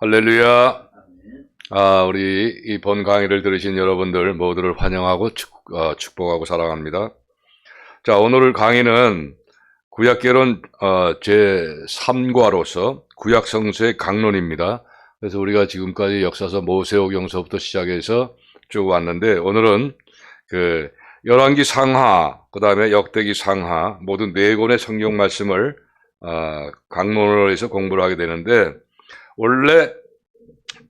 할렐루야. 우리 이 본 강의를 들으신 여러분들 모두를 환영하고 축복하고 사랑합니다. 자, 오늘 강의는 구약개론 제3과로서 구약성서의 강론입니다. 그래서 우리가 지금까지 역사서 모세오경서부터 시작해서 쭉 왔는데, 오늘은 열왕기 상하, 그 다음에 역대기 상하, 모든 4권의 성경 말씀을 강론으로 해서 공부를 하게 되는데, 원래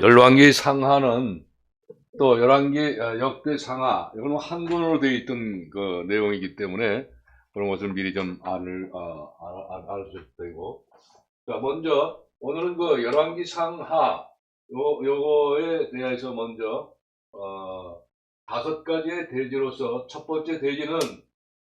열왕기 상하는 또 열왕기 역대 상하, 이거는 한 권으로 되어 있던 그 내용이기 때문에 그런 것을 미리 좀 알아주셔도 되고. 자, 먼저 오늘은 그 열왕기 상하 요거에 대해서 먼저 5가지의 대지로서, 첫 번째 대지는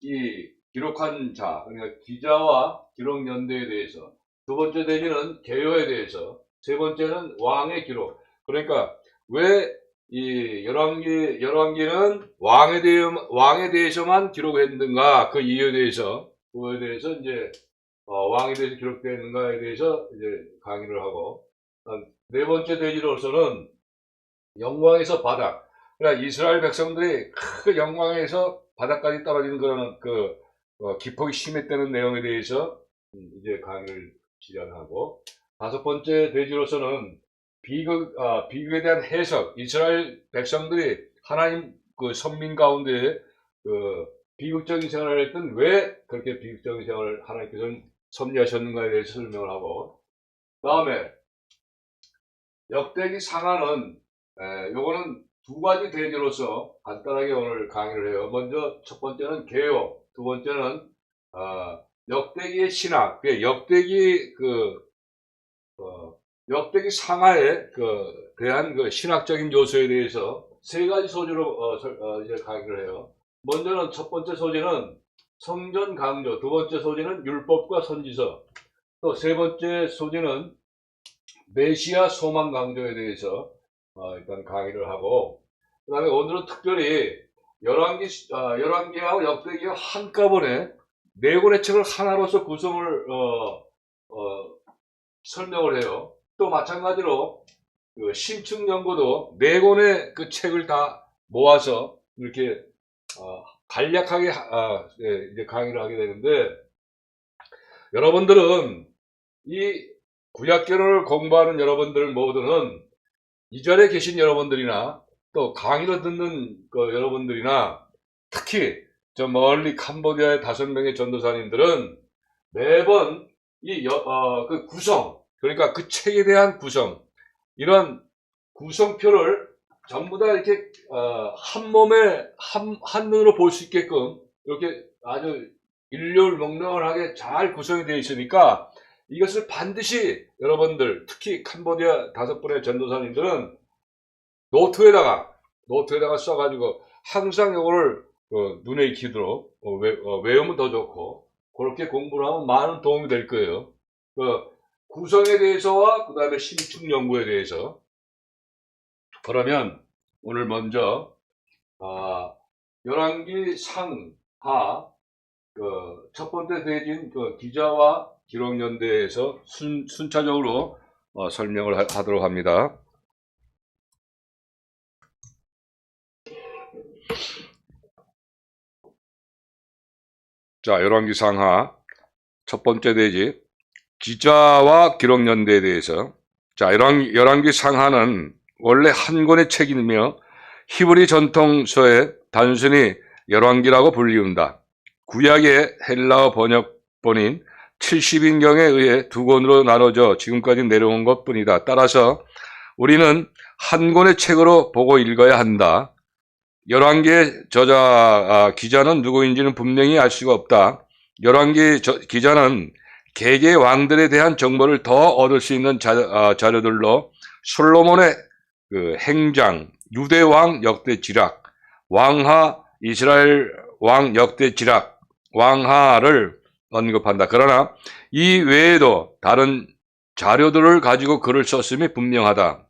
이 기록한 자, 그러니까 기자와 기록 연대에 대해서, 두 번째 대지는 개요에 대해서, 세 번째는 왕의 기록. 그러니까 왜 이 열왕기는 왕에 대해서만 기록했는가, 그 이유에 대해서, 그거에 대해서 이제 왕에 대해서 기록되었는가에 대해서 이제 강의를 하고, 네 번째 대지로서는 영광에서 바닥. 그러니까 이스라엘 백성들이 그 영광에서 바닥까지 떨어지는 그런 기폭이 심했다는 내용에 대해서 이제 강의를 진행하고, 5번째 대지로서는 비극에 대한 해석. 이스라엘 백성들이 하나님 선민 가운데 비극적인 생활을 했던, 왜 그렇게 비극적인 생활을 하나님께서 섭리하셨는가에 대해서 설명을 하고, 그 다음에 역대기 상하는 요거는 2가지 대지로서 간단하게 오늘 강의를 해요. 먼저 첫 번째는 개요, 두 번째는 역대기의 신학. 역대기 상하에 대한 신학적인 요소에 대해서 3가지 소재로 이제 강의를 해요. 먼저는 첫 번째 소재는 성전 강조, 두 번째 소재는 율법과 선지서, 또 세 번째 소재는 메시아 소망 강조에 대해서 일단 강의를 하고, 그 다음에 오늘은 특별히 열왕기하고 역대기와 한꺼번에 4권의 책을 하나로서 구성을 설명을 해요. 또 마찬가지로 신축연구도 4권의 그 책을 다 모아서 이렇게 간략하게 이제 강의를 하게 되는데, 여러분들은 이 구약개론을 공부하는 여러분들 모두는 이 자리에 계신 여러분들이나 또 강의를 듣는 여러분들이나, 특히 저 멀리 캄보디아의 5명의 전도사님들은 매번 이 구성, 그러니까 그 책에 대한 구성, 이런 구성표를 전부 다 이렇게 한 몸에 한눈으로 볼 수 있게끔 이렇게 아주 일렬목령하게 잘 구성이 되어 있으니까, 이것을 반드시 여러분들, 특히 캄보디아 5분의 전도사님들은 노트에다가 써가지고 항상 이거를 눈에 익히도록 외우면 더 좋고, 그렇게 공부를 하면 많은 도움이 될 거예요. 구성에 대해서와 그 다음에 신축 연구에 대해서. 그러면 오늘 먼저 열왕기 상하 첫 번째 대진 기자와 기록 연대에서 순차적으로 설명을 하도록 합니다. 자, 열왕기 상하 첫 번째 대지 기자와 기록 연대에 대해서. 자, 열왕기 상하는 원래 한 권의 책이며 히브리 전통서에 단순히 열왕기라고 불리운다. 구약의 헬라어 번역본인 70인경에 의해 2권으로 나눠져 지금까지 내려온 것뿐이다. 따라서 우리는 한 권의 책으로 보고 읽어야 한다. 열왕기의 저자 기자는 누구인지는 분명히 알 수가 없다. 열왕기 기자는 개개 왕들에 대한 정보를 더 얻을 수 있는 자료들로 솔로몬의 행장, 유대왕 역대지략, 왕하 이스라엘 왕 역대지략, 왕하를 언급한다. 그러나 이 외에도 다른 자료들을 가지고 글을 썼음이 분명하다.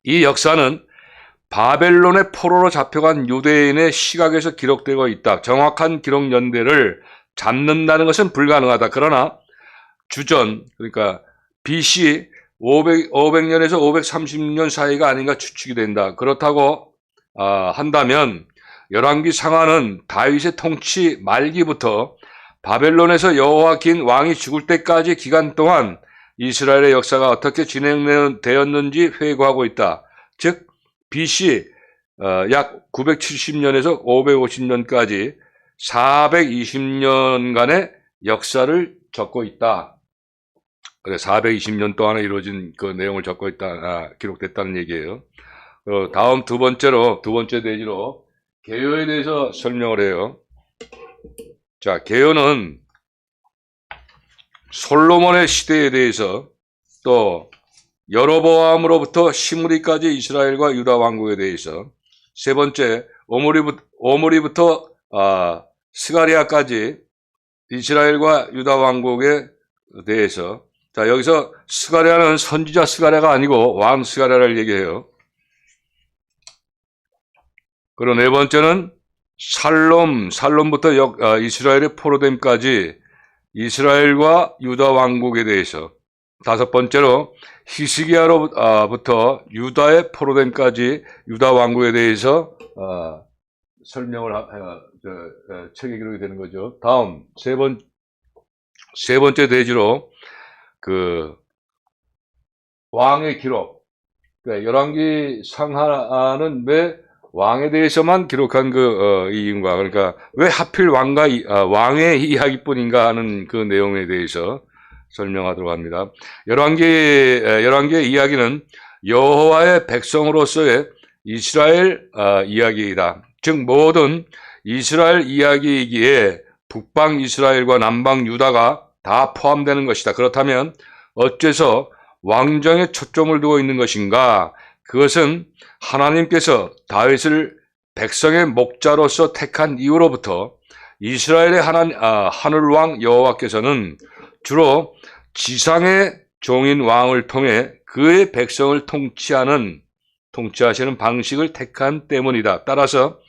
이 역사는 바벨론의 포로로 잡혀간 유대인의 시각에서 기록되고 있다. 정확한 기록 연대를 잡는다는 것은 불가능하다. 그러나 주전, 그러니까 BC 500년에서 530년 사이가 아닌가 추측이 된다. 그렇다고 한다면 열왕기 상하는 다윗의 통치 말기부터 바벨론에서 여호와긴 왕이 죽을 때까지 기간 동안 이스라엘의 역사가 어떻게 진행되었는지 회고하고 있다. 즉 BC 약 970년에서 550년까지 420년간의 역사를 적고 있다. 그래 420년 동안에 이루어진 그 내용을 적고 있다, 기록됐다는 얘기예요. 다음 두 번째 대지로 개요에 대해서 설명을 해요. 자, 개요는 솔로몬의 시대에 대해서 또 여로보암으로부터 시므리까지 이스라엘과 유다 왕국에 대해서 세 번째 오므리부터 스가랴까지 이스라엘과 유다 왕국에 대해서 자 여기서 스가랴는 선지자 스가랴가 아니고 왕 스가랴를 얘기해요. 그리고 네 번째는 살롬부터 이스라엘의 포로됨까지 이스라엘과 유다 왕국에 대해서 다섯 번째로 히스기야로부터 유다의 포로됨까지 유다 왕국에 대해서 설명을 책에 기록이 되는 거죠. 다음 세 번째 대지로 그 왕의 기록. 그러니까 열왕기 상하는 왜 왕에 대해서만 기록한 이인과 그러니까 왜 하필 왕의 이야기뿐인가 하는 그 내용에 대해서 설명하도록 합니다. 열왕기의 이야기는 여호와의 백성으로서의 이스라엘 이야기이다. 즉 모든 이스라엘 이야기이기에 북방 이스라엘과 남방 유다가 다 포함되는 것이다. 그렇다면 어째서 왕정에 초점을 두고 있는 것인가? 그것은 하나님께서 다윗을 백성의 목자로서 택한 이후로부터 이스라엘의 하늘왕 여호와께서는 주로 지상의 종인 왕을 통해 그의 백성을 통치하시는 방식을 택한 때문이다. 따라서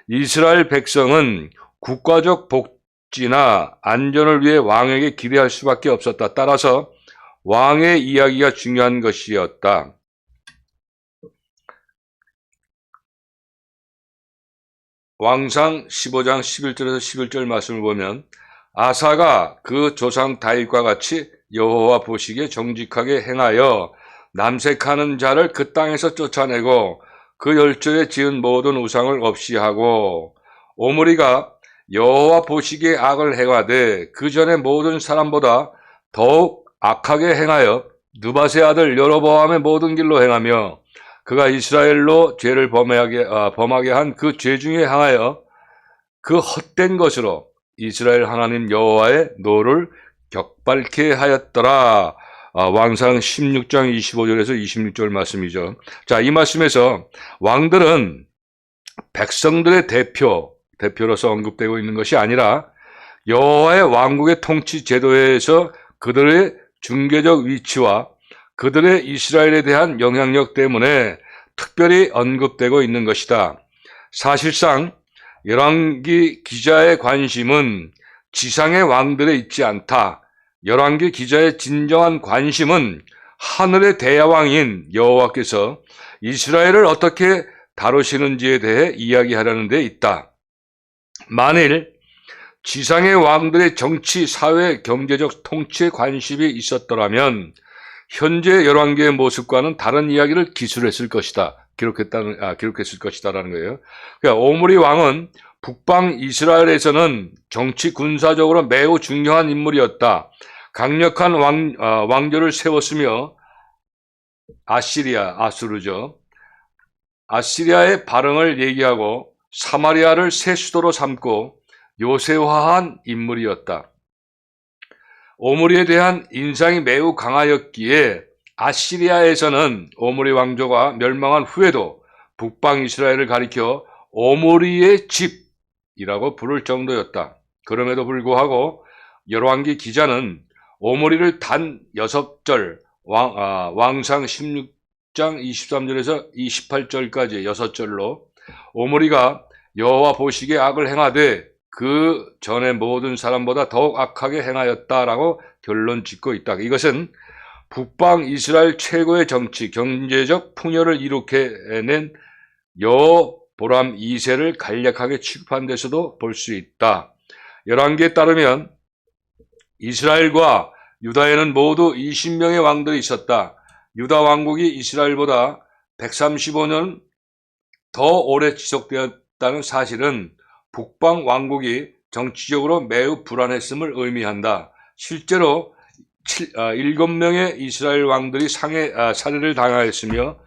이스라엘 백성은 국가적 복지나 안전을 위해 왕에게 기대할 수밖에 없었다. 따라서 왕의 이야기가 중요한 것이었다. 왕상 15장 11절에서 11절 말씀을 보면 아사가 그 조상 다윗과 같이 여호와 보시기에 정직하게 행하여 남색하는 자를 그 땅에서 쫓아내고 그 열조에 지은 모든 우상을 없이 하고 오므리가 여호와 보시기에 악을 행하되 그 전에 모든 사람보다 더욱 악하게 행하여 느밧의 아들 여로보암의 모든 길로 행하며 그가 이스라엘로 죄를 범하게 한 그 죄 중에 향하여 그 헛된 것으로 이스라엘 하나님 여호와의 노를 격발케 하였더라. 왕상 16장 25절에서 26절 말씀이죠. 자, 이 말씀에서 왕들은 백성들의 대표로서 언급되고 있는 것이 아니라 여호와의 왕국의 통치 제도에서 그들의 중개적 위치와 그들의 이스라엘에 대한 영향력 때문에 특별히 언급되고 있는 것이다. 사실상 열왕기 기자의 관심은 지상의 왕들에 있지 않다. 열왕기 기자의 진정한 관심은 하늘의 대야왕인 여호와께서 이스라엘을 어떻게 다루시는지에 대해 이야기하려는 데 있다. 만일 지상의 왕들의 정치, 사회, 경제적 통치에 관심이 있었더라면 현재 열왕기의 모습과는 다른 이야기를 기술했을 것이다. 기록했을 것이다라는 거예요. 그러니까 오므리 왕은 북방 이스라엘에서는 정치 군사적으로 매우 중요한 인물이었다. 강력한 왕조를 세웠으며 아수르죠. 아시리아의 발흥을 얘기하고 사마리아를 새 수도로 삼고 요새화한 인물이었다. 오므리에 대한 인상이 매우 강하였기에 아시리아에서는 오므리 왕조가 멸망한 후에도 북방 이스라엘을 가리켜 오므리의 집이라고 부를 정도였다. 그럼에도 불구하고 열왕기 기자는 오므리를 단 6절 왕상 16장 23절에서 28절까지 6절로 오므리가 여호와 보시기에 악을 행하되 그 전에 모든 사람보다 더욱 악하게 행하였다라고 결론 짓고 있다. 이것은 북방 이스라엘 최고의 정치, 경제적 풍요를 일으켜낸 여호보람 2세를 간략하게 취급한 데서도 볼 수 있다. 열왕기에 따르면 이스라엘과 유다에는 모두 20명의 왕들이 있었다. 유다 왕국이 이스라엘보다 135년 더 오래 지속되었다는 사실은 북방 왕국이 정치적으로 매우 불안했음을 의미한다. 실제로 7명의 이스라엘 왕들이 살해를 당하였으며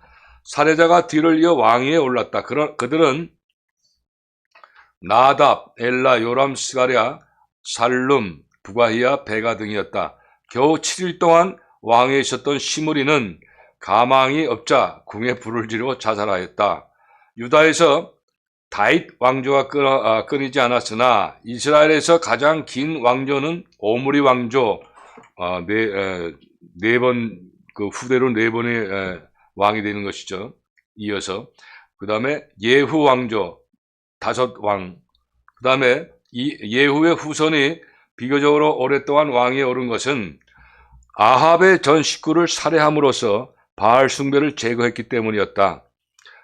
살해자가 뒤를 이어 왕위에 올랐다. 그들은 나답, 엘라, 요람, 스가랴, 살룸, 부가히야, 베가 등이었다. 겨우 7일 동안 왕위에 있었던 시므리는 가망이 없자 궁에 불을 지르고 자살하였다. 유다에서 다윗 왕조가 끊이지 않았으나 이스라엘에서 가장 긴 왕조는 오므리 왕조, 네 번, 후대로 4번의 왕이 되는 것이죠. 이어서. 그 다음에 예후 왕조, 5왕. 그 다음에 예후의 후손이 비교적으로 오랫동안 왕위에 오른 것은 아합의 전 식구를 살해함으로써 바알 숭배를 제거했기 때문이었다.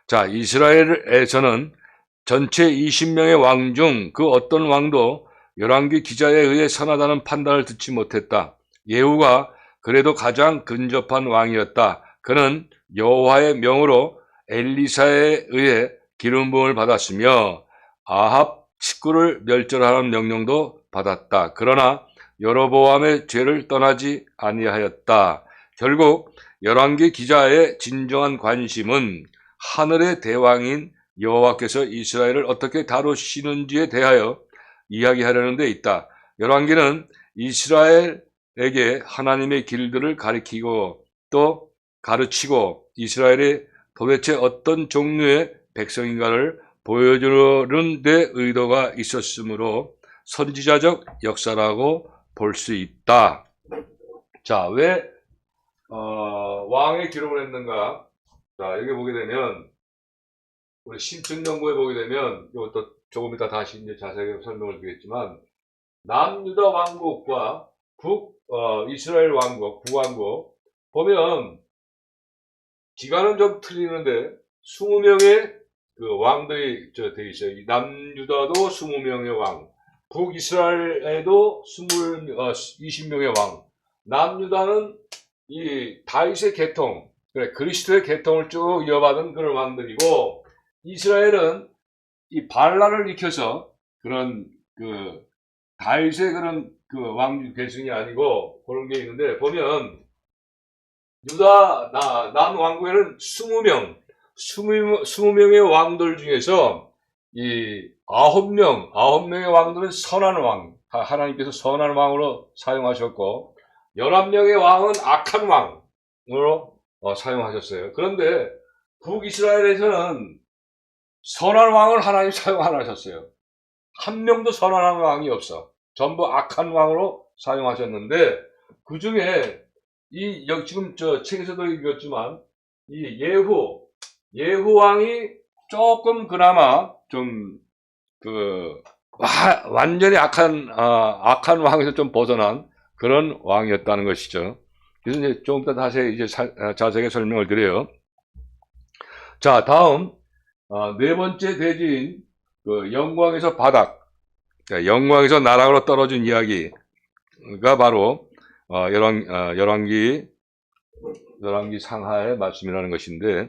자, 이스라엘에서는 전체 20명의 왕 중 그 어떤 왕도 열왕기 기자에 의해 선하다는 판단을 듣지 못했다. 예후가 그래도 가장 근접한 왕이었다. 그는 여호와의 명으로 엘리사에 의해 기름 부음을 받았으며 아합 식구를 멸절하라는 명령도 받았다. 그러나 여로보암의 죄를 떠나지 아니하였다. 결국 열왕기 기자의 진정한 관심은 하늘의 대왕인 여호와께서 이스라엘을 어떻게 다루시는지에 대하여 이야기하려는 데 있다. 열왕기는 이스라엘에게 하나님의 길들을 가르치고 또 가르치고 이스라엘이 도대체 어떤 종류의 백성인가를 보여주는 데 의도가 있었으므로 선지자적 역사라고 볼 수 있다. 자, 왜 왕의 기록을 했는가? 자, 여기 보게 되면 우리 심층정보에 보게 되면 이것도 조금 이따 다시 이제 자세하게 설명을 드리겠지만 남유다 왕국과 이스라엘 왕국, 북왕국 보면 기간은 좀 틀리는데 20명의 그 왕들이 되어 있어요. 남유다도 20명의 왕, 북이스라엘에도 20명의 왕. 남유다는 이 다윗의 계통, 그리스도의 계통을 쭉 이어받은 그런 왕들이고, 이스라엘은 이 발라를 일으켜서 그런 다윗의 그런 왕 계승이 아니고 그런 게 있는데, 보면 유다 남왕국에는 20명의 왕들 중에서 이 9명의 왕들은 선한 왕, 하나님께서 선한 왕으로 사용하셨고 11명의 왕은 악한 왕으로 사용하셨어요. 그런데 북이스라엘에서는 선한 왕을 하나님 사용 안 하셨어요. 한 명도 선한 왕이 없어. 전부 악한 왕으로 사용하셨는데, 그 중에 여기 지금 저 책에서도 읽었지만 이 예후 왕이 조금 그나마 좀 완전히 악한 왕에서 좀 벗어난 그런 왕이었다는 것이죠. 그래서 이제 조금 더 다시 자세하게 설명을 드려요. 자, 다음 네 번째 대지인 영광에서 바닥, 영광에서 나락으로 떨어진 이야기가 바로 열왕기 상하의 말씀이라는 것인데,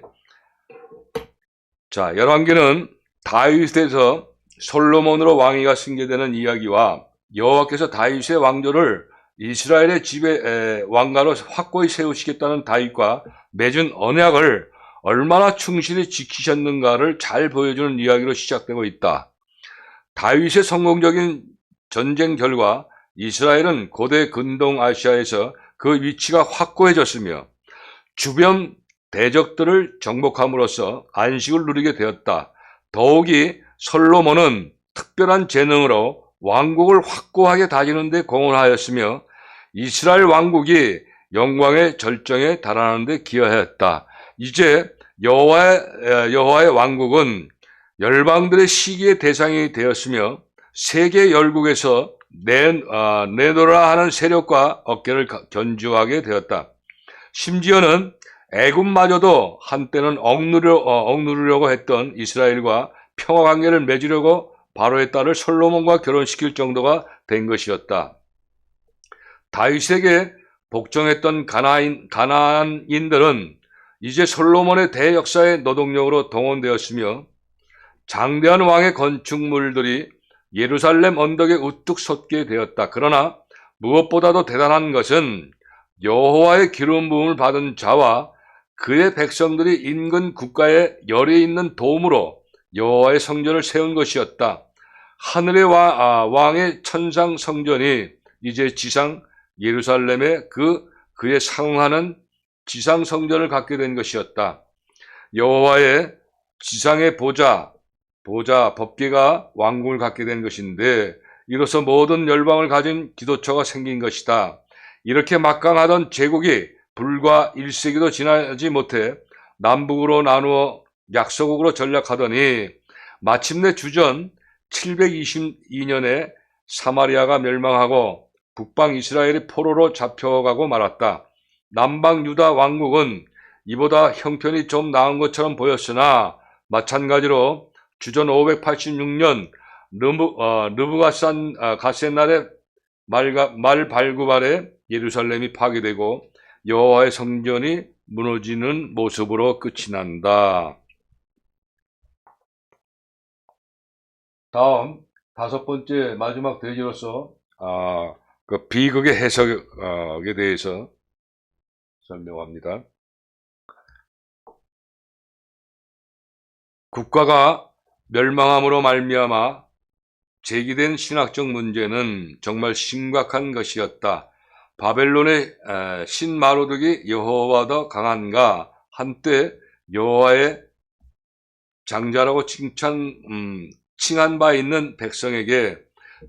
자, 열왕기는 다윗에서 솔로몬으로 왕위가 승계되는 이야기와 여호와께서 다윗의 왕조를 이스라엘의 왕가로 확고히 세우시겠다는 다윗과 맺은 언약을 얼마나 충실히 지키셨는가를 잘 보여주는 이야기로 시작되고 있다. 다윗의 성공적인 전쟁 결과 이스라엘은 고대 근동 아시아에서 그 위치가 확고해졌으며 주변 대적들을 정복함으로써 안식을 누리게 되었다. 더욱이 솔로몬은 특별한 재능으로 왕국을 확고하게 다지는 데 공헌하였으며 이스라엘 왕국이 영광의 절정에 달하는 데 기여하였다. 이제 여호와의 왕국은 열방들의 시기의 대상이 되었으며 세계 열국에서 내노라 하는 세력과 어깨를 견주하게 되었다. 심지어는 애굽마저도 한때는 억누르려고 했던 이스라엘과 평화관계를 맺으려고 바로의 딸을 솔로몬과 결혼시킬 정도가 된 것이었다. 다윗에게 복종했던 가나안인들은 이제 솔로몬의 대역사의 노동력으로 동원되었으며 장대한 왕의 건축물들이 예루살렘 언덕에 우뚝 솟게 되었다. 그러나 무엇보다도 대단한 것은 여호와의 기름 부음을 받은 자와 그의 백성들이 인근 국가에 열이 있는 도움으로 여호와의 성전을 세운 것이었다. 하늘의 왕의 천상 성전이 이제 지상 예루살렘에 그에 상응하는 지상 성전을 갖게 된 것이었다. 여호와의 지상의 보좌 법궤가 왕궁을 갖게 된 것인데 이로써 모든 열방을 가진 기도처가 생긴 것이다. 이렇게 막강하던 제국이 불과 1세기도 지나지 못해 남북으로 나누어 약소국으로 전락하더니 마침내 주전 722년에 사마리아가 멸망하고 북방 이스라엘이 포로로 잡혀가고 말았다. 남방 유다 왕국은 이보다 형편이 좀 나은 것처럼 보였으나 마찬가지로 주전 586년 느부갓셋날의 말 발구발에 예루살렘이 파괴되고 여호와의 성전이 무너지는 모습으로 끝이 난다. 다음 5번째 마지막 대지로서 그 비극의 해석에 대해서 설명합니다. 국가가 멸망함으로 말미암아 제기된 신학적 문제는 정말 심각한 것이었다. 바벨론의 신마로득이 여호와보다 강한가 한때 여호와의 장자라고 칭한 바 있는 백성에게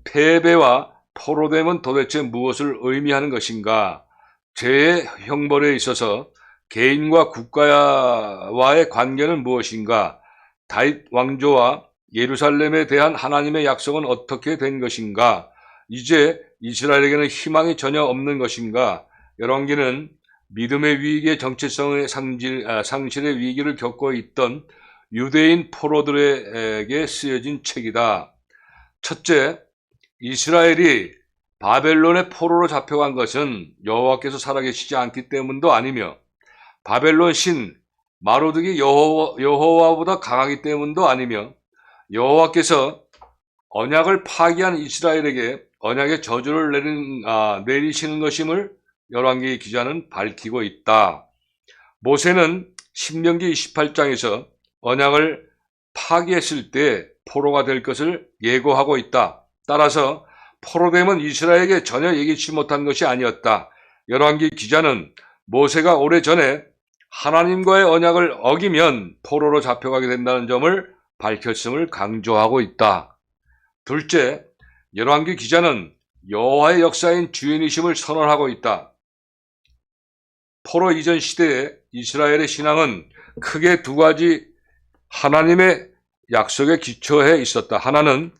패배와 포로됨은 도대체 무엇을 의미하는 것인가? 죄의 형벌에 있어서 개인과 국가와의 관계는 무엇인가? 다윗 왕조와 예루살렘에 대한 하나님의 약속은 어떻게 된 것인가? 이제 이스라엘에게는 희망이 전혀 없는 것인가? 열왕기는 믿음의 위기의 정체성의 상실의 위기를 겪고 있던 유대인 포로들에게 쓰여진 책이다. 첫째, 이스라엘이 바벨론의 포로로 잡혀간 것은 여호와께서 살아계시지 않기 때문도 아니며 바벨론 신 마로득이 여호와보다 강하기 때문도 아니며 여호와께서 언약을 파기한 이스라엘에게 언약의 저주를 내리시는 것임을 열왕기 기자는 밝히고 있다. 모세는 신명기 28장에서 언약을 파기했을 때 포로가 될 것을 예고하고 있다. 따라서 포로됨은 이스라엘에게 전혀 예기치 못한 것이 아니었다. 열왕기 기자는 모세가 오래전에 하나님과의 언약을 어기면 포로로 잡혀가게 된다는 점을 밝혔음을 강조하고 있다. 둘째, 열왕기 기자는 여호와의 역사인 주인이심을 선언하고 있다. 포로 이전 시대에 이스라엘의 신앙은 크게 두 가지 하나님의 약속에 기초해 있었다. 하나는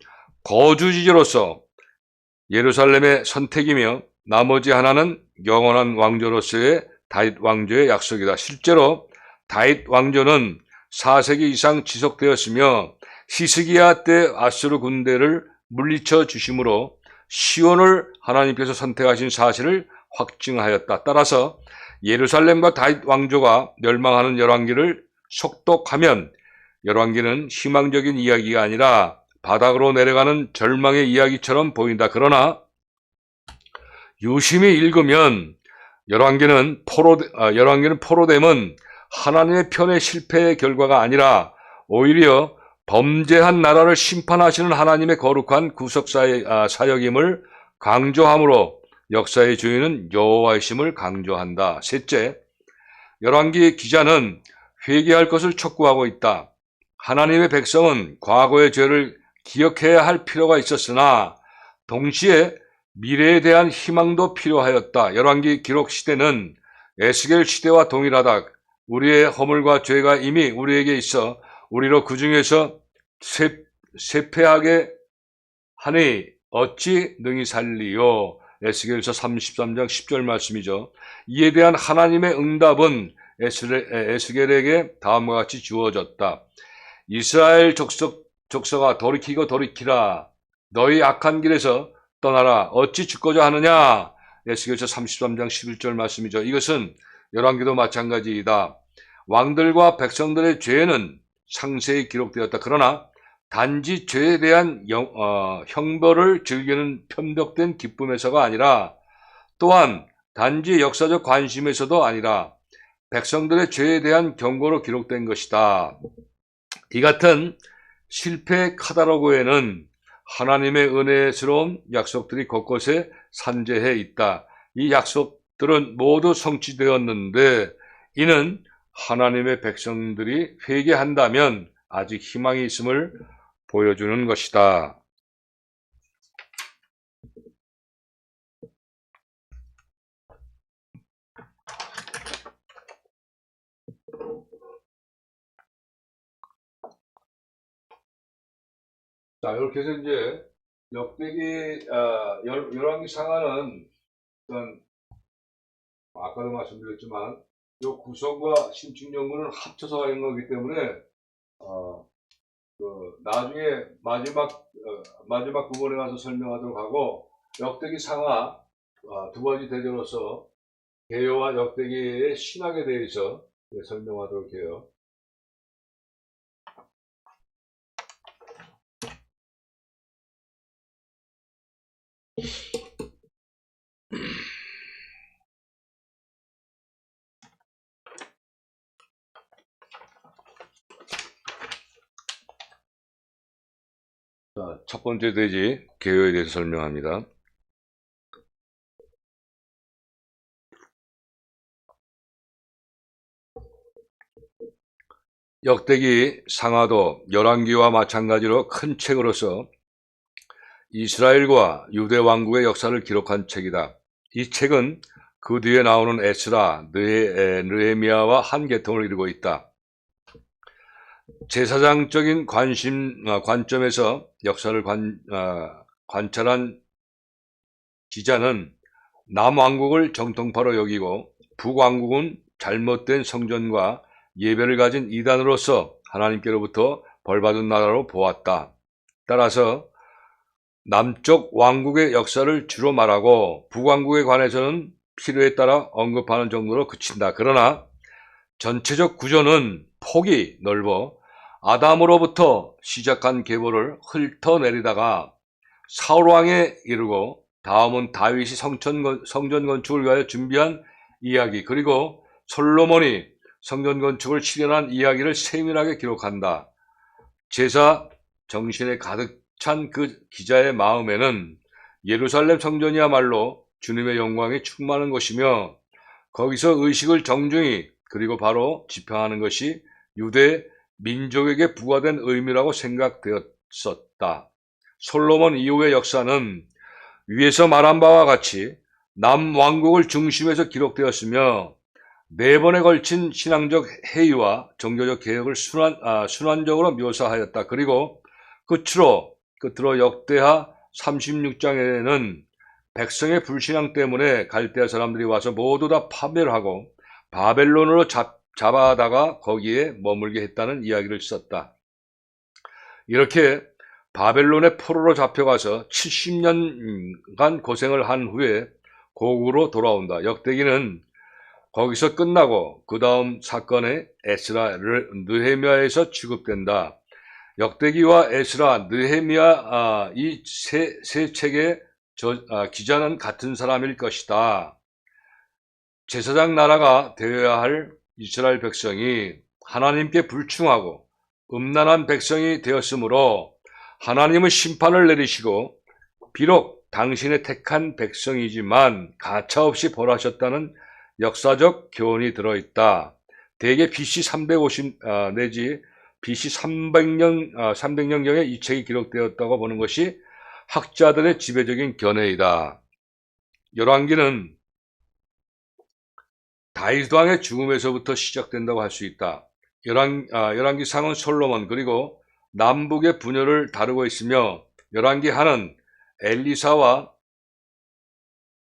거주지로서 예루살렘의 선택이며 나머지 하나는 영원한 왕조로서의 다윗 왕조의 약속이다. 실제로 다윗 왕조는 4세기 이상 지속되었으며 히스기야 때 아수르 군대를 물리쳐 주심으로 시온을 하나님께서 선택하신 사실을 확증하였다. 따라서 예루살렘과 다윗 왕조가 멸망하는 열왕기를 속독하면 열왕기는 희망적인 이야기가 아니라 바닥으로 내려가는 절망의 이야기처럼 보인다. 그러나 유심히 읽으면 열왕기는 포로됨은 하나님의 편의 실패의 결과가 아니라 오히려 범죄한 나라를 심판하시는 하나님의 거룩한 구속사의 사역임을 강조하므로 역사의 주인은 여호와이심을 강조한다. 셋째, 열왕기 기자는 회개할 것을 촉구하고 있다. 하나님의 백성은 과거의 죄를 기억해야 할 필요가 있었으나 동시에 미래에 대한 희망도 필요하였다. 열왕기 기록 시대는 에스겔 시대와 동일하다. 우리의 허물과 죄가 이미 우리에게 있어 우리로 그 중에서 쇠폐하게 하니 어찌 능히 살리요. 에스겔서 33장 10절 말씀이죠. 이에 대한 하나님의 응답은 에스겔에게 다음과 같이 주어졌다. 이스라엘 족속아 돌이키라. 너희 악한 길에서 떠나라. 어찌 죽고자 하느냐. 에스겔서 33장 11절 말씀이죠. 이것은 열왕기도 마찬가지이다. 왕들과 백성들의 죄는 상세히 기록되었다. 그러나 단지 죄에 대한 형벌을 즐기는 편벽된 기쁨에서가 아니라, 또한 단지 역사적 관심에서도 아니라 백성들의 죄에 대한 경고로 기록된 것이다. 이 같은 실패 카탈로그에는 하나님의 은혜스러운 약속들이 곳곳에 산재해 있다. 이 약속들은 모두 성취되었는데 이는 하나님의 백성들이 회개한다면 아직 희망이 있음을 보여주는 것이다. 자, 이렇게 해서 이제 역대기 열왕기 상하는 어떤 아까도 말씀드렸지만 이 구성과 신축 연구는 합쳐서 하는 거기 때문에 나중에 마지막 부분에 가서 설명하도록 하고, 역대기 상하 두 번째 대제로서 개요와 역대기의 신학에 대해서 설명하도록 해요. 자, 첫 번째 대지 개요에 대해서 설명합니다. 역대기 상하도 열왕기와 마찬가지로 큰 책으로서 이스라엘과 유대 왕국의 역사를 기록한 책이다. 이 책은 그 뒤에 나오는 에스라, 느헤미야와 한 계통을 이루고 있다. 제사장적인 관점에서 역사를 관찰한 기자는 남왕국을 정통파로 여기고 북왕국은 잘못된 성전과 예배를 가진 이단으로서 하나님께로부터 벌받은 나라로 보았다. 따라서 남쪽 왕국의 역사를 주로 말하고 북왕국에 관해서는 필요에 따라 언급하는 정도로 그친다. 그러나 전체적 구조는 폭이 넓어 아담으로부터 시작한 계보를 훑어내리다가 사울왕에 이르고 다음은 다윗이 성전 건축을 위하여 준비한 이야기, 그리고 솔로몬이 성전 건축을 실현한 이야기를 세밀하게 기록한다. 제사 정신에 가득 찬 그 기자의 마음에는 예루살렘 성전이야말로 주님의 영광이 충만한 것이며 거기서 의식을 정중히 그리고 바로 집행하는 것이 유대 민족에게 부과된 의미라고 생각되었었다. 솔로몬 이후의 역사는 위에서 말한 바와 같이 남왕국을 중심에서 기록되었으며 4번에 걸친 신앙적 회의와 종교적 개혁을 순환적으로 묘사하였다. 그리고 끝으로 역대하 36장에는 백성의 불신앙 때문에 갈대아 사람들이 와서 모두 다 파멸을 하고 바벨론으로 잡아다가 거기에 머물게 했다는 이야기를 썼다. 이렇게 바벨론의 포로로 잡혀가서 70년간 고생을 한 후에 고국으로 돌아온다. 역대기는 거기서 끝나고 그 다음 사건에 에스라, 느헤미야에서 취급된다. 역대기와 에스라, 느헤미야 이 세 책의 기자는 같은 사람일 것이다. 제사장 나라가 되어야 할 이스라엘 백성이 하나님께 불충하고 음란한 백성이 되었으므로 하나님은 심판을 내리시고 비록 당신의 택한 백성이지만 가차없이 벌하셨다는 역사적 교훈이 들어있다. 대개 BC 350 내지 BC 300년경에 이 책이 기록되었다고 보는 것이 학자들의 지배적인 견해이다. 열왕기는 다윗 왕의 죽음에서부터 시작된다고 할 수 있다. 열왕기상은 솔로몬 그리고 남북의 분열을 다루고 있으며 열왕기하는 엘리사와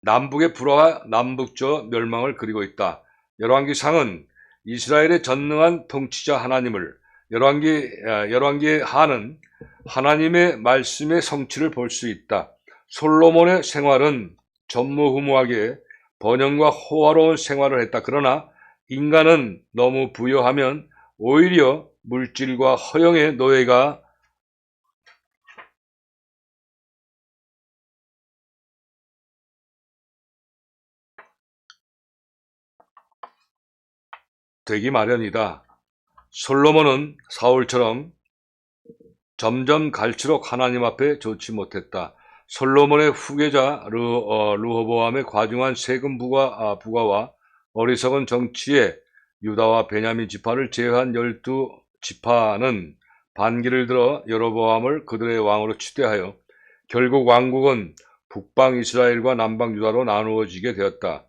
남북의 불화와 남북저 멸망을 그리고 있다. 열왕기상은 이스라엘의 전능한 통치자 하나님을, 열왕기의 하는 하나님의 말씀의 성취를 볼 수 있다. 솔로몬의 생활은 전무후무하게 번영과 호화로운 생활을 했다. 그러나 인간은 너무 부여하면 오히려 물질과 허영의 노예가 되기 마련이다. 솔로몬은 사울처럼 점점 갈수록 하나님 앞에 좋지 못했다. 솔로몬의 후계자 르호보암의 과중한 세금 부과와 어리석은 정치에 유다와 베냐민 지파를 제외한 12지파는 반기를 들어 여로보암을 그들의 왕으로 추대하여 결국 왕국은 북방 이스라엘과 남방 유다로 나누어지게 되었다.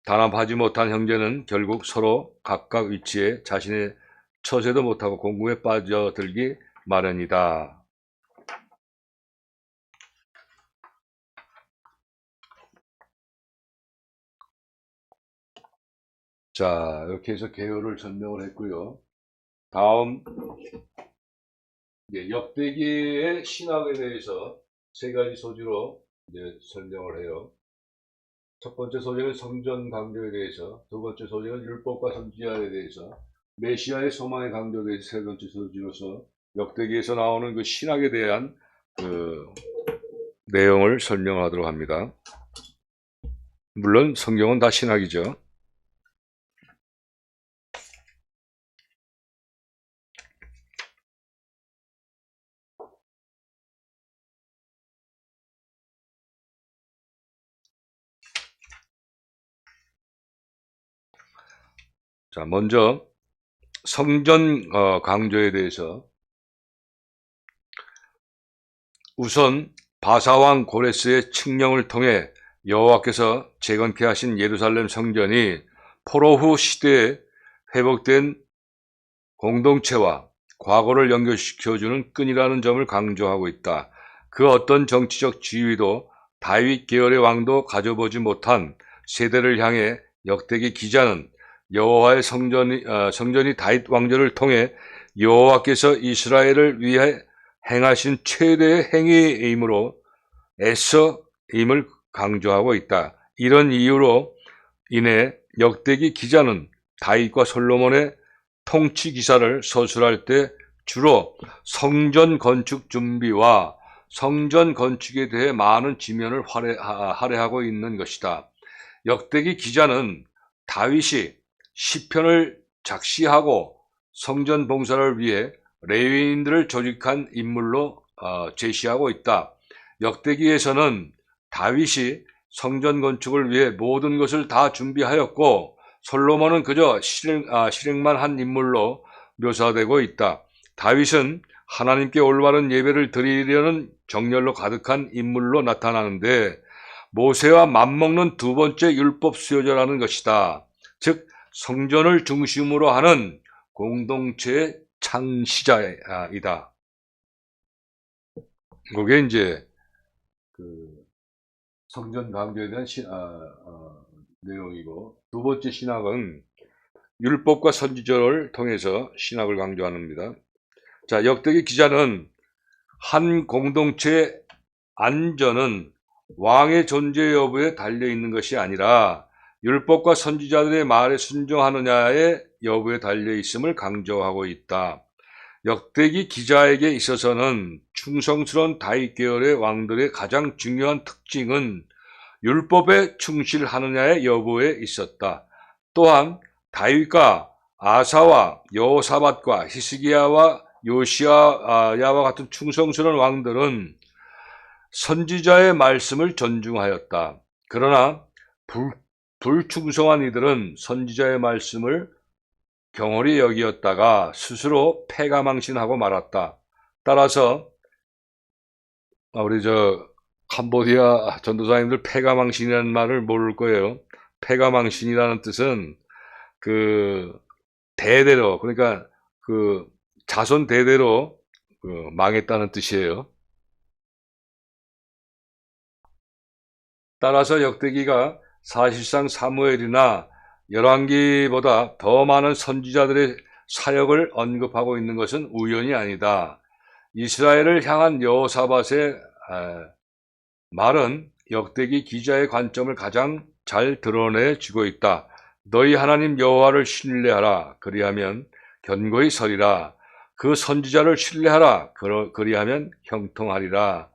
단합하지 못한 형제는 결국 서로 각각 위치에 자신의 처세도 못하고 공궁에 빠져들기 마련이다. 자, 이렇게 해서 개요를 설명을 했고요. 다음 역대기의 신학에 대해서 세 가지 소지로 설명을 해요. 첫 번째 소재는 성전 강조에 대해서, 두 번째 소재는 율법과 선지자에 대해서, 메시아의 소망의 강조에 대해서 세 번째 소지로서 역대기에서 나오는 그 신학에 대한 그 내용을 설명하도록 합니다. 물론 성경은 다 신학이죠. 자, 먼저 성전 강조에 대해서 우선 바사왕 고레스의 칙령을 통해 여호와께서 재건케 하신 예루살렘 성전이 포로 후 시대에 회복된 공동체와 과거를 연결시켜주는 끈이라는 점을 강조하고 있다. 그 어떤 정치적 지위도 다윗 계열의 왕도 가져보지 못한 세대를 향해 역대기 기자는 여호와의 성전이 다윗 왕조를 통해 여호와께서 이스라엘을 위해 행하신 최대의 행위이므로 애써임을 강조하고 있다. 이런 이유로 인해 역대기 기자는 다윗과 솔로몬의 통치 기사를 서술할 때 주로 성전 건축 준비와 성전 건축에 대해 많은 지면을 할애하고 있는 것이다. 역대기 기자는 다윗이 시편을 작시하고 성전 봉사를 위해 레위인들을 조직한 인물로 제시하고 있다. 역대기에서는 다윗이 성전 건축을 위해 모든 것을 다 준비하였고 솔로몬은 그저 실행만 한 인물로 묘사되고 있다. 다윗은 하나님께 올바른 예배를 드리려는 정열로 가득한 인물로 나타나는데 모세와 맞먹는 두 번째 율법 수요자라는 것이다. 즉 성전을 중심으로 하는 공동체의 창시자이다. 그게 이제 그 성전 강조에 대한 내용이고, 두 번째 신학은 율법과 선지자를 통해서 신학을 강조합니다. 자, 역대기 기자는 한 공동체의 안전은 왕의 존재 여부에 달려 있는 것이 아니라 율법과 선지자들의 말에 순종하느냐의 여부에 달려 있음을 강조하고 있다. 역대기 기자에게 있어서는 충성스러운 다윗 계열의 왕들의 가장 중요한 특징은 율법에 충실하느냐의 여부에 있었다. 또한 다윗과 아사와 여호사밧과 히스기야와 요시야와 같은 충성스러운 왕들은 선지자의 말씀을 존중하였다. 그러나 불충성한 이들은 선지자의 말씀을 경홀히 여기었다가 스스로 패가망신하고 말았다. 따라서 우리 캄보디아 전도사님들 패가망신이라는 말을 모를 거예요. 패가망신이라는 뜻은 대대로, 그러니까 자손 대대로 망했다는 뜻이에요. 따라서 역대기가 사실상 사무엘이나 열왕기보다 더 많은 선지자들의 사역을 언급하고 있는 것은 우연이 아니다. 이스라엘을 향한 여호사밧의 말은 역대기 기자의 관점을 가장 잘 드러내주고 있다. 너희 하나님 여호와를 신뢰하라. 그리하면 견고히 서리라. 그 선지자를 신뢰하라. 그리하면 형통하리라.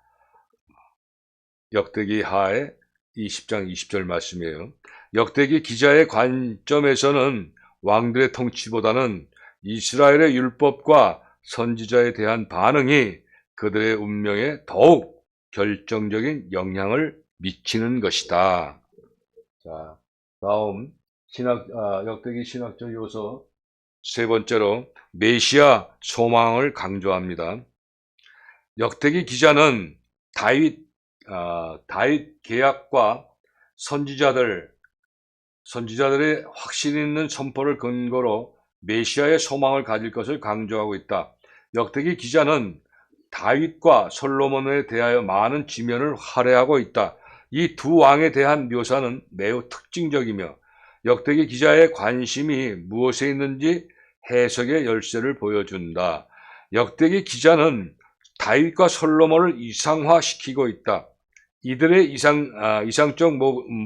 역대기 하의 20장 20절 말씀이에요. 역대기 기자의 관점에서는 왕들의 통치보다는 이스라엘의 율법과 선지자에 대한 반응이 그들의 운명에 더욱 결정적인 영향을 미치는 것이다. 자, 다음 역대기 신학적 요소 세 번째로 메시아 소망을 강조합니다. 역대기 기자는 다윗 계약과 선지자들의 확신 있는 선포를 근거로 메시아의 소망을 가질 것을 강조하고 있다. 역대기 기자는 다윗과 솔로몬에 대하여 많은 지면을 할애하고 있다. 이 두 왕에 대한 묘사는 매우 특징적이며 역대기 기자의 관심이 무엇에 있는지 해석의 열쇠를 보여준다. 역대기 기자는 다윗과 솔로몬을 이상화시키고 있다. 이들의 이상적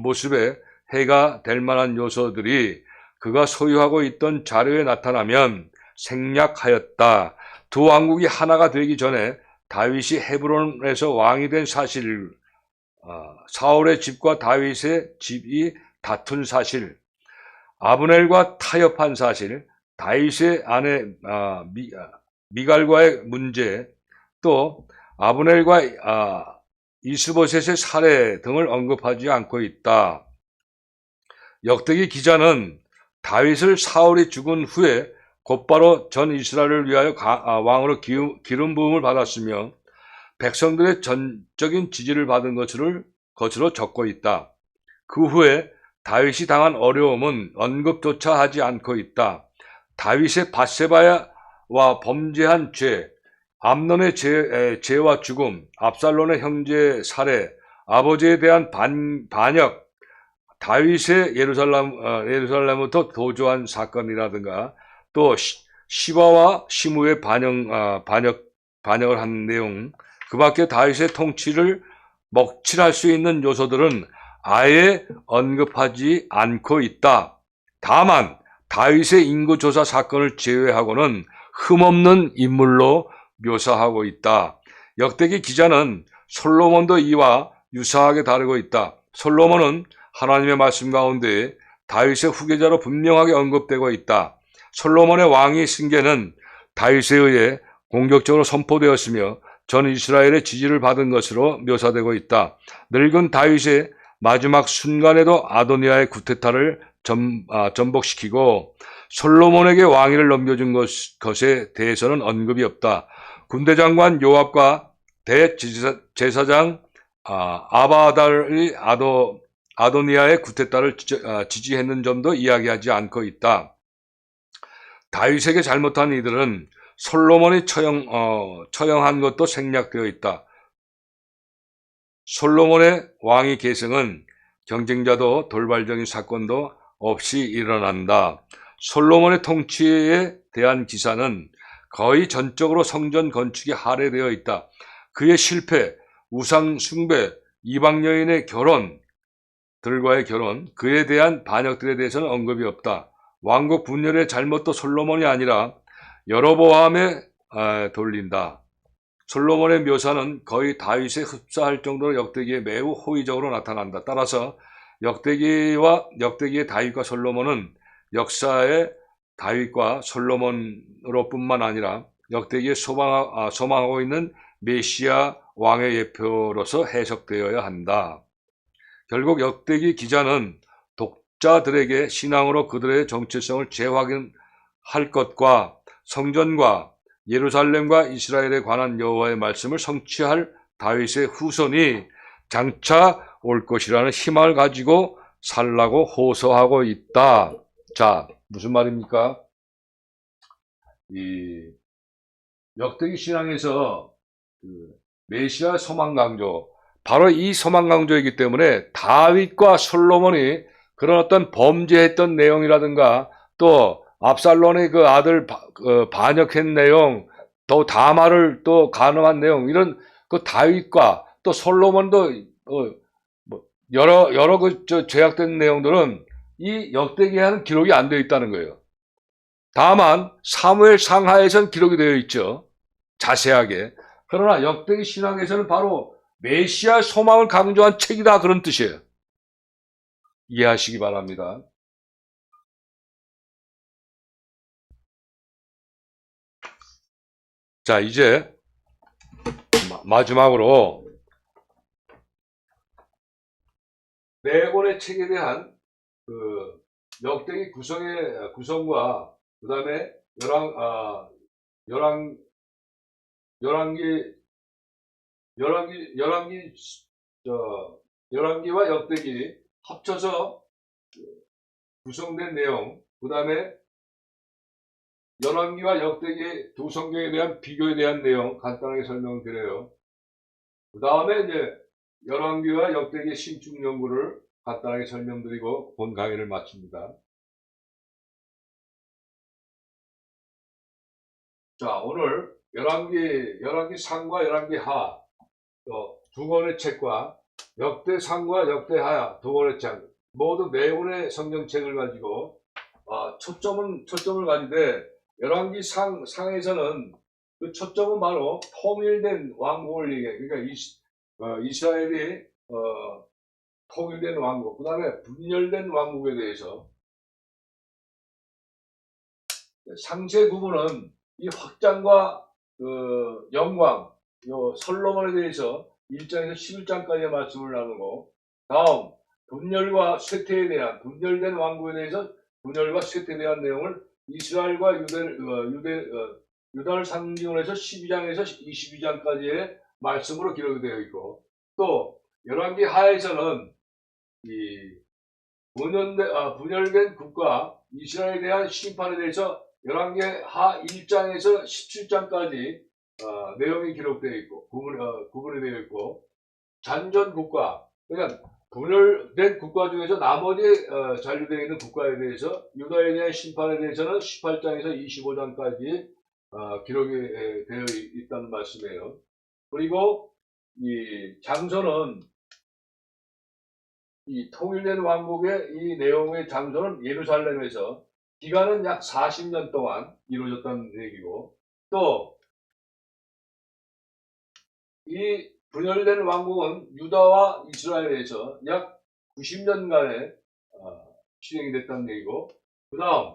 모습에 해가 될 만한 요소들이 그가 소유하고 있던 자료에 나타나면 생략하였다. 두 왕국이 하나가 되기 전에 다윗이 헤브론에서 왕이 된 사실, 사울의 집과 다윗의 집이 다툰 사실, 아브넬과 타협한 사실, 다윗의 아내 미갈과의 문제, 또 아브넬과 이스보셋의 살해 등을 언급하지 않고 있다. 역대기 기자는 다윗을 사울이 죽은 후에 곧바로 전 이스라엘을 위하여 왕으로 기름 부음을 받았으며 백성들의 전적인 지지를 받은 것으로 적고 있다. 그 후에 다윗이 당한 어려움은 언급조차 하지 않고 있다. 다윗의 밧세바와 범죄한 죄, 암논의 죄와 죽음, 압살론의 형제 살해, 아버지에 대한 반역, 다윗의 예루살렘부터 도주한 사건이라든가 또 시바와 시므의 반역을 한 내용, 그 밖에 다윗의 통치를 먹칠할 수 있는 요소들은 아예 언급하지 않고 있다. 다만 다윗의 인구조사 사건을 제외하고는 흠없는 인물로 묘사하고 있다. 역대기 기자는 솔로몬도 이와 유사하게 다루고 있다. 솔로몬은 하나님의 말씀 가운데 다윗의 후계자로 분명하게 언급되고 있다. 솔로몬의 왕위 승계는 다윗에 의해 공격적으로 선포되었으며 전 이스라엘의 지지를 받은 것으로 묘사되고 있다. 늙은 다윗의 마지막 순간에도 아도니아의 구테타를 전복시키고 솔로몬에게 왕위를 넘겨준 것에 대해서는 언급이 없다. 군대 장관 요압과 대제사장 아바달이 아도니아의 구테타를 지지했는 점도 이야기하지 않고 있다. 다윗에게 잘못한 이들은 솔로몬이 처형한 것도 생략되어 있다. 솔로몬의 왕위 계승은 경쟁자도 돌발적인 사건도 없이 일어난다. 솔로몬의 통치에 대한 기사는 거의 전적으로 성전 건축에 할애되어 있다. 그의 실패, 우상 숭배, 이방 여인의 결혼들과의 결혼, 그에 대한 반역들에 대해서는 언급이 없다. 왕국 분열의 잘못도 솔로몬이 아니라 여로보암에 돌린다. 솔로몬의 묘사는 거의 다윗에 흡사할 정도로 역대기에 매우 호의적으로 나타난다. 따라서 역대기의 다윗과 솔로몬은 역사의 다윗과 솔로몬으로 뿐만 아니라 역대기에 소망하고 있는 메시아 왕의 예표로서 해석되어야 한다. 결국 역대기 기자는 독자들에게 신앙으로 그들의 정체성을 재확인할 것과 성전과 예루살렘과 이스라엘에 관한 여호와의 말씀을 성취할 다윗의 후손이 장차 올 것이라는 희망을 가지고 살라고 호소하고 있다. 자, 무슨 말입니까? 이 역대기 신앙에서 메시아 소망 강조, 바로 이 서막 강조이기 때문에 다윗과 솔로몬이 그런 어떤 범죄했던 내용이라든가 또 압살롬의 그 아들 반역한 내용, 또 다말을 또 간음한 내용, 이런 그 다윗과 또 솔로몬도 뭐 여러 그 죄악된 내용들은 이 역대기에는 기록이 안 되어 있다는 거예요. 다만 사무엘 상하에선 기록이 되어 있죠. 자세하게. 그러나 역대기 신학에서는 바로 메시아 소망을 강조한 책이다, 그런 뜻이에요. 이해하시기 바랍니다. 자, 이제 마지막으로 네 권의 책에 대한 그 역대기 구성과 그 다음에 열왕기와 역대기 합쳐서 구성된 내용, 그 다음에 열왕기와 역대기 두 성경에 대한 비교에 대한 내용 간단하게 설명드려요. 그 다음에 이제 열왕기와 역대기 신축 연구를 간단하게 설명드리고 본 강의를 마칩니다. 자, 오늘 열왕기 상과 열왕기 하 두 권의 책과 역대상과 역대하 두 권의 책, 모두 네 권의 성경책을 가지고 초점을 가지되 열왕기 상에서는 그 초점은 바로 통일된 왕국을 얘기해. 그러니까 이스라엘이 통일된 왕국, 그 다음에 분열된 왕국에 대해서 상세 구분은 이 확장과 그 영광, 요 솔로몬에 대해서 1장에서 11장까지의 말씀을 나누고, 다음 분열과 쇠퇴에 대한, 분열된 왕국에 대해서 분열과 쇠퇴에 대한 내용을 이스라엘과 유다를 상징으로 해서 12장에서 22장까지의 말씀으로 기록이 되어 있고, 또 열왕기 하에서는 이 분열된 국가 이스라엘에 대한 심판에 대해서 열왕기 하 1장에서 17장까지 내용이 기록되어 있고 구분이 되어 있고, 잔존 국가, 그러니까 분열된 국가 중에서 나머지 잔류되어 있는 국가에 대해서 유다에 대한 심판에 대해서는 18장에서 25장까지 기록이 되어 있다는 말씀이에요. 그리고 이 장소는 이 통일된 왕국의 이 내용의 장소는 예루살렘에서 기간은 약 40년 동안 이루어졌다는 얘기고, 또 이 분열된 왕국은 유다와 이스라엘에서 약 90년간의 실행이 됐다는 얘기고, 그 다음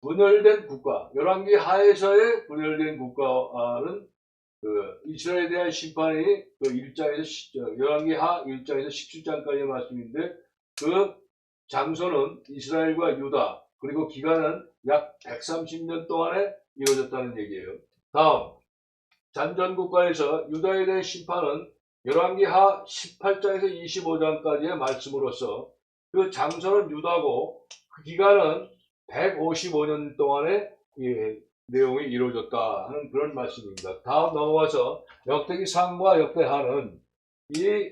분열된 국가, 열왕기 하에서의 분열된 국가는 그 이스라엘에 대한 심판이 그 1장에서 열왕기 하 1장에서 17장까지의 말씀인데, 그 장소는 이스라엘과 유다, 그리고 기간은 약 130년 동안에 이루어졌다는 얘기예요. 다음 잔존 국가에서 유다에 대한 심판은 열왕기 하 18장에서 25장까지의 말씀으로서 그 장소는 유다고 그 기간은 155년 동안의 내용이 이루어졌다 하는 그런 말씀입니다. 다음 넘어가서 역대기 상과 역대하는 이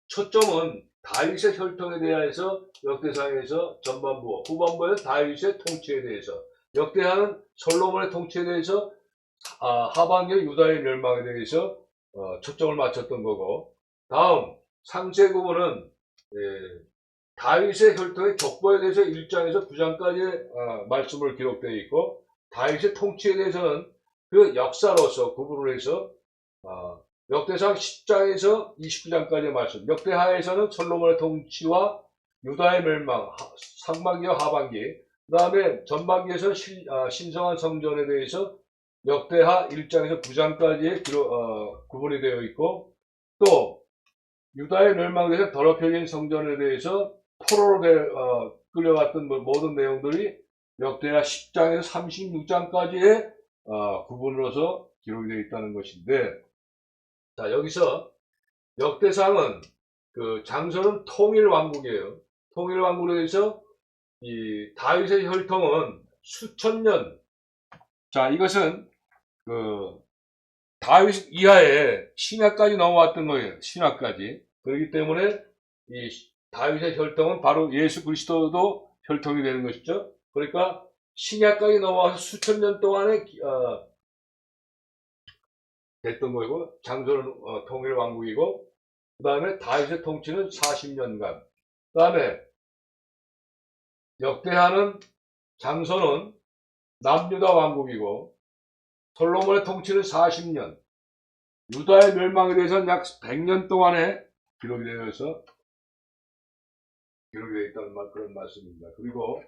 초점은 다윗의 혈통에 대해서 역대상에서 전반부, 후반부에는 다윗의 통치에 대해서, 역대하는 솔로몬의 통치에 대해서, 하반기의 유다의 멸망에 대해서 초점을 맞췄던 거고, 다음 상세 구분은 다윗의 혈통의 족보에 대해서 1장에서 9장까지의 말씀을 기록되어 있고, 다윗의 통치에 대해서는 그 역사로서 구분을 해서 역대상 10장에서 29장까지의 말씀, 역대하에서는 솔로몬의 통치와 유다의 멸망, 상반기와 하반기, 그 다음에 전반기에서 신성한 성전에 대해서 역대하 1장에서 9장까지의 구분이 되어 있고, 또 유다의 멸망에 대해서 더럽혀진 성전에 대해서 포로로 끌려갔던 모든 내용들이 역대하 10장에서 36장까지의 구분으로서 기록이 되어 있다는 것인데, 자, 여기서 역대상은 그 장소는 통일왕국이에요. 통일왕국에 대해서 이 다윗의 혈통은 수천 년. 자, 이것은 그 다윗 이하에 신하까지 넘어왔던 거예요. 신하까지. 그렇기 때문에 이 다윗의 혈통은 바로 예수 그리스도도 혈통이 되는 것이죠. 그러니까 신약까지 넘어와서 수천 년 동안에 됐던 거고, 장소는 통일 왕국이고, 그 다음에 다윗의 통치는 40년간, 그 다음에 역대하는 장소는 남유다 왕국이고, 솔로몬의 통치는 40년, 유다의 멸망에 대해서는 약 100년 동안에 기록이 되어 있다는 그런 말씀입니다. 그리고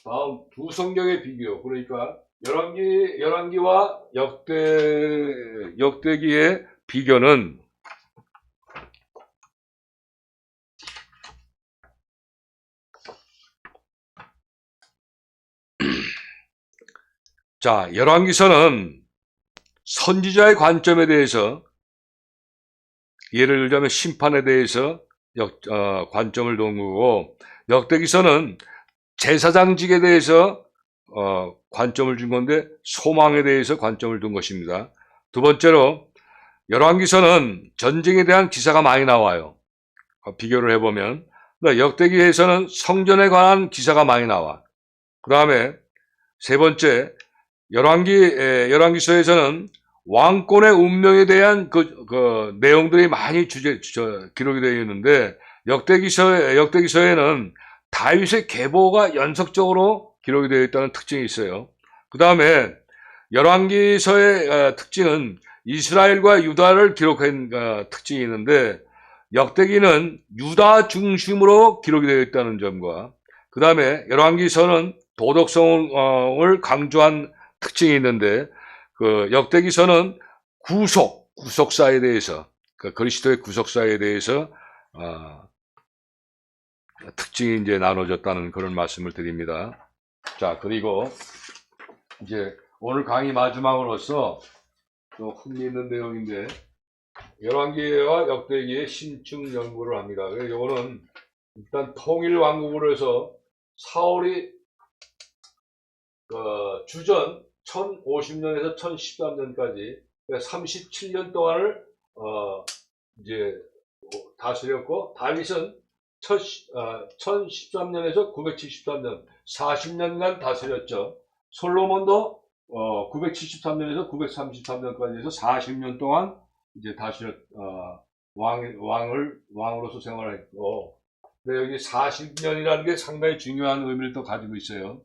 다음 두 성경의 비교, 그러니까 열왕기와 역대기의 비교는, 자, 열왕기서는 선지자의 관점에 대해서, 예를 들자면 심판에 대해서 관점을 둔 거고, 역대기서는 제사장직에 대해서 관점을 준 건데, 소망에 대해서 관점을 둔 것입니다. 두 번째로 열왕기서는 전쟁에 대한 기사가 많이 나와요. 비교를 해보면. 역대기에서는 성전에 관한 기사가 많이 나와. 그 다음에 세 번째, 열왕기서에서는 왕권의 운명에 대한 그 내용들이 많이 기록이 되어 있는데, 역대기서에는 다윗의 계보가 연속적으로 기록이 되어 있다는 특징이 있어요. 그 다음에 열왕기서의 특징은 이스라엘과 유다를 기록한 특징이 있는데, 역대기는 유다 중심으로 기록이 되어 있다는 점과, 그 다음에 열왕기서는 도덕성을 강조한 특징이 있는데, 역대기서는 구속사에 대해서, 그리스도의 구속사에 대해서 특징이 이제 나눠졌다는 그런 말씀을 드립니다. 자, 그리고 이제 오늘 강의 마지막으로서 또 흥미있는 내용인데, 열왕기와 역대기의 심층 연구를 합니다. 이거는 일단 통일 왕국으로 해서 사울이 주전 1050년에서 1013년까지 37년 동안을 이제 다스렸고, 다윗은 1013년에서 973년 40년간 다스렸죠. 솔로몬도 973년에서 933년까지 해서 40년 동안 이제 왕으로서 생활했고, 근데 여기 40년이라는 게 상당히 중요한 의미를 또 가지고 있어요.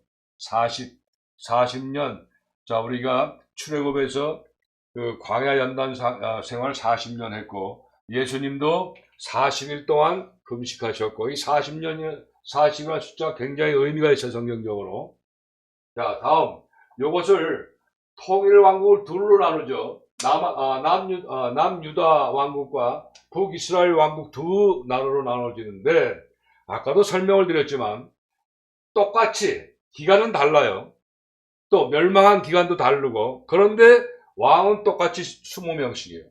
40년. 자, 우리가 출애굽에서 그 광야 연단 생활 40년 했고, 예수님도 40일 동안 금식하셨고, 이 40이라는 숫자가 굉장히 의미가 있어요, 성경적으로. 자, 다음. 요것을 통일왕국을 둘로 나누죠. 남유다 왕국과 북이스라엘 왕국 두 나라로 나눠지는데, 아까도 설명을 드렸지만, 똑같이 기간은 달라요. 또 멸망한 기간도 다르고, 그런데 왕은 똑같이 20명씩이에요.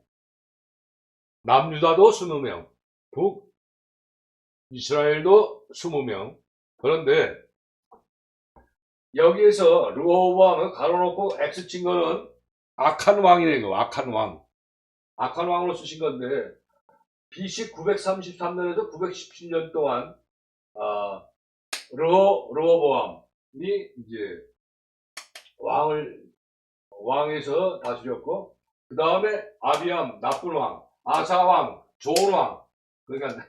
남유다도 20명, 북이스라엘도 20명. 그런데 여기에서 르호보암을 가로놓고 X 친 거는 악한 왕이네요. 이거 악한 왕. 악한 왕으로 쓰신 건데, BC 933년에서 917년 동안 르호보암이 이제 왕에서 다스렸고, 그 다음에 아비암 나쁜 왕, 아사왕 좋은 왕, 그러니까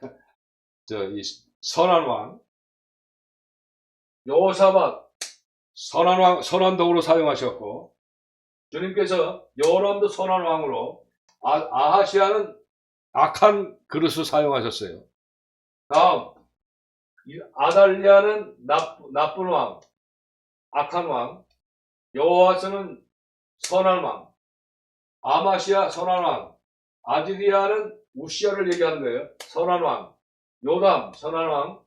이 선한 왕, 여호사밧 선한 왕, 선한 도구로 사용하셨고, 주님께서 여호람도 선한 왕으로, 아하시아는 악한 그릇을 사용하셨어요. 다음 아달리아는 나쁜 왕, 악한 왕, 여호와스는 선한 왕, 아마시아 선한 왕, 아디리아는 우시아를 얘기하는 거예요. 선한 왕, 요담 선한 왕,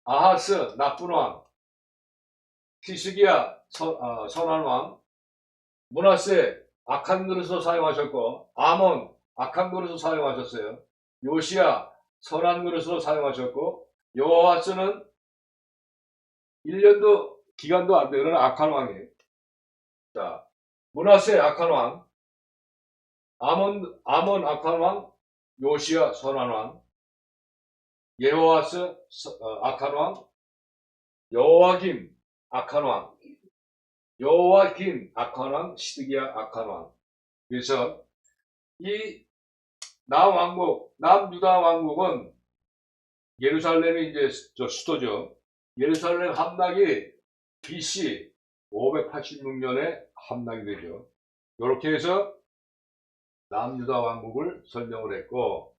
아하스 나쁜 왕, 히스기야 선한 왕, 므낫세 악한 그릇으로 사용하셨고, 아몬 악한 그릇으로 사용하셨어요. 요시야 선한 그릇으로 사용하셨고, 여호와스는 1년도 기간도 안 되는 악한 왕이에요. 자, 므낫세 악한 왕, 아몬 악한 왕, 요시야 선한 왕, 예호아스 악한 왕, 여호와김 악한 왕, 여호와김 악한 왕, 시드기야 악한 왕. 그래서 이 남유다 왕국은 예루살렘이 이제 저 수도죠. 예루살렘 함락이 BC 586년에 함락이 되죠. 이렇게 해서 남유다 왕국을 설명을 했고,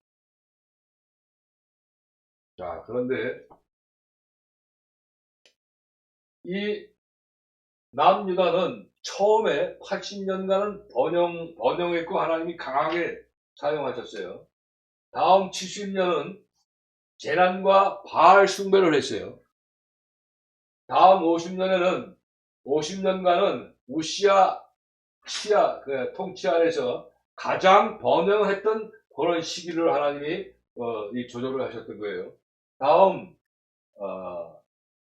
자, 그런데 이 남유다는 처음에 80년간은 번영했고 하나님이 강하게 사용하셨어요. 다음 70년은 재난과 바알 숭배를 했어요. 다음 50년간은 우시야 통치 아래서 가장 번영했던 그런 시기를 하나님이 이 조절을 하셨던 거예요. 다음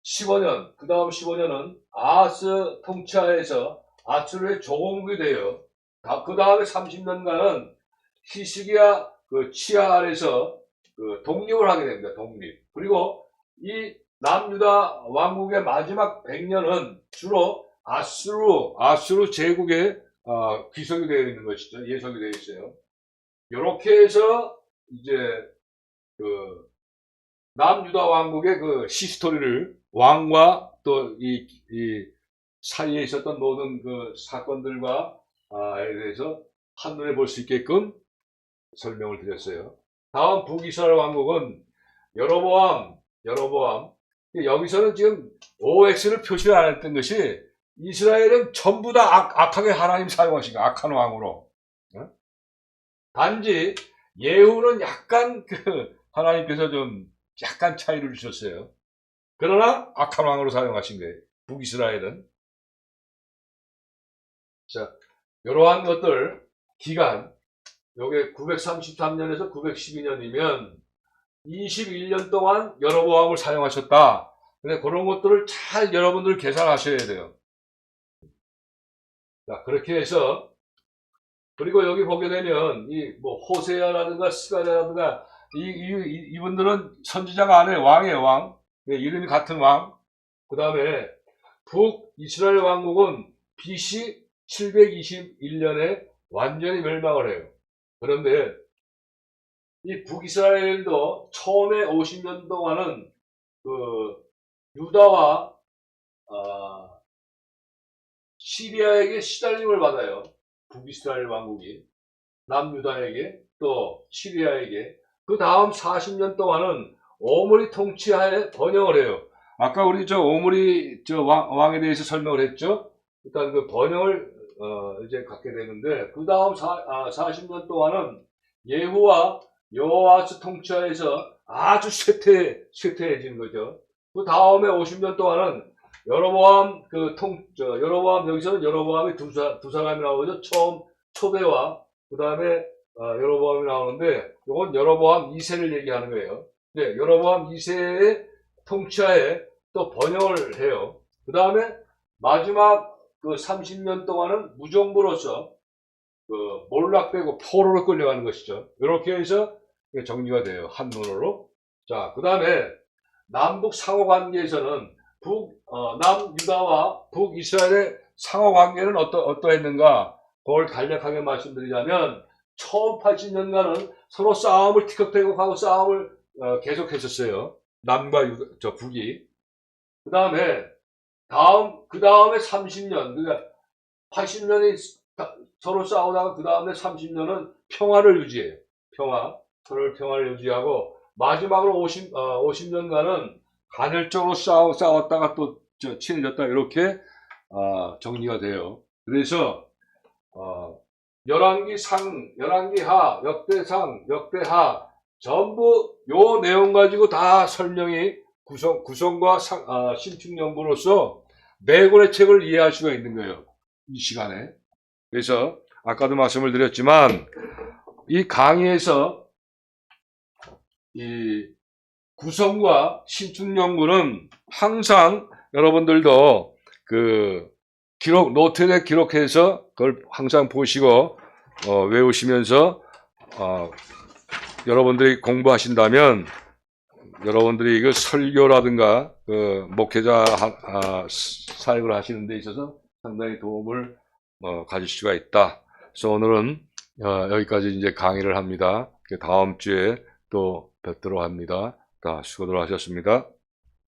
15년, 그 다음 15년은 아하스 통치 아래에서 아수르의 조공국이 돼요. 그 다음에 30년간은 히스기야 치하 아래에서 독립을 하게 됩니다. 독립. 그리고 이 남유다 왕국의 마지막 100년은 주로 아수르 제국의 귀속이 되어 있는 것이죠. 예속이 되어 있어요. 이렇게 해서 이제 남유다 왕국의 히스토리를 왕과 또 이 사이에 있었던 모든 사건들과 에 대해서 한눈에 볼 수 있게끔 설명을 드렸어요. 다음 북이스라엘 왕국은 여로보암. 여기서는 지금 OX를 표시를 안 했던 것이 이스라엘은 전부 다 악하게 하나님 사용하신 거예요. 악한 왕으로. 단지 예후는 약간 하나님께서 좀 약간 차이를 주셨어요. 그러나 악한 왕으로 사용하신 거예요. 북이스라엘은. 자, 이러한 것들 기간 요게 933년에서 912년이면 21년 동안 여로보암을 사용하셨다. 근데 그런 것들을 잘 여러분들 계산하셔야 돼요. 자, 그렇게 해서 그리고 여기 보게 되면 호세아라든가 스가랴라든가 이분들은 선지자가 아니에요. 왕이에요, 왕. 이름이 같은 왕. 그 다음에 북이스라엘 왕국은 BC 721년에 완전히 멸망을 해요. 그런데 이 북이스라엘도 처음에 50년 동안은 유다와 시리아에게 시달림을 받아요. 북이스라엘 왕국이 남유다에게 또 시리아에게. 그 다음 40년 동안은 오므리 통치하에 번영을 해요. 아까 우리 오므리 왕에 대해서 설명을 했죠. 일단 그 번영을 이제 갖게 되는데, 그 다음 40년 동안은 예후와 여호아스 통치하에서 아주 쇠퇴해지는 거죠. 그 다음에 50년 동안은 여로보암 여로보암, 여기서는 여로보암이 두 사람이 나오죠. 처음 초대와 그 다음에 여로보암이 나오는데, 이건 여로보암 2세를 얘기하는 거예요. 네, 여로보암 2세의 통치하에 또 번영을 해요. 그 다음에 마지막 30년 동안은 무정부로서 몰락되고 포로로 끌려가는 것이죠. 이렇게 해서 정리가 돼요. 한문으로. 자, 그 다음에 남북 상호관계에서는 남유다와 북이스라엘의 상호관계는 어떠했는가? 그걸 간략하게 말씀드리자면, 처음 80년간은 서로 싸움을 티격태격 하고 싸움을 계속했었어요. 남과 북이. 그 다음에 30년, 그러니까 80년이 서로 싸우다가 그 다음에 30년은 평화를 유지해요. 서로 평화를 유지하고, 마지막으로 50년간은 간헐적으로 싸웠다가 또 친해졌다. 이렇게 정리가 돼요. 그래서 열왕기하, 역대상, 역대하 전부 요 내용 가지고 다 설명이 구성과 심층연구로서 네 권의 책을 이해할 수가 있는 거예요. 이 시간에. 그래서 아까도 말씀을 드렸지만 이 강의에서 이 구성과 신축연구는 항상 여러분들도 노트에 기록해서 그걸 항상 보시고 외우시면서 여러분들이 공부하신다면 여러분들이 그 설교라든가 그 목회자 사역을 하시는 데 있어서 상당히 도움을 가질 수가 있다. 그래서 오늘은 여기까지 이제 강의를 합니다. 다음 주에 또 뵙도록 합니다. 다 수고들 하셨습니다.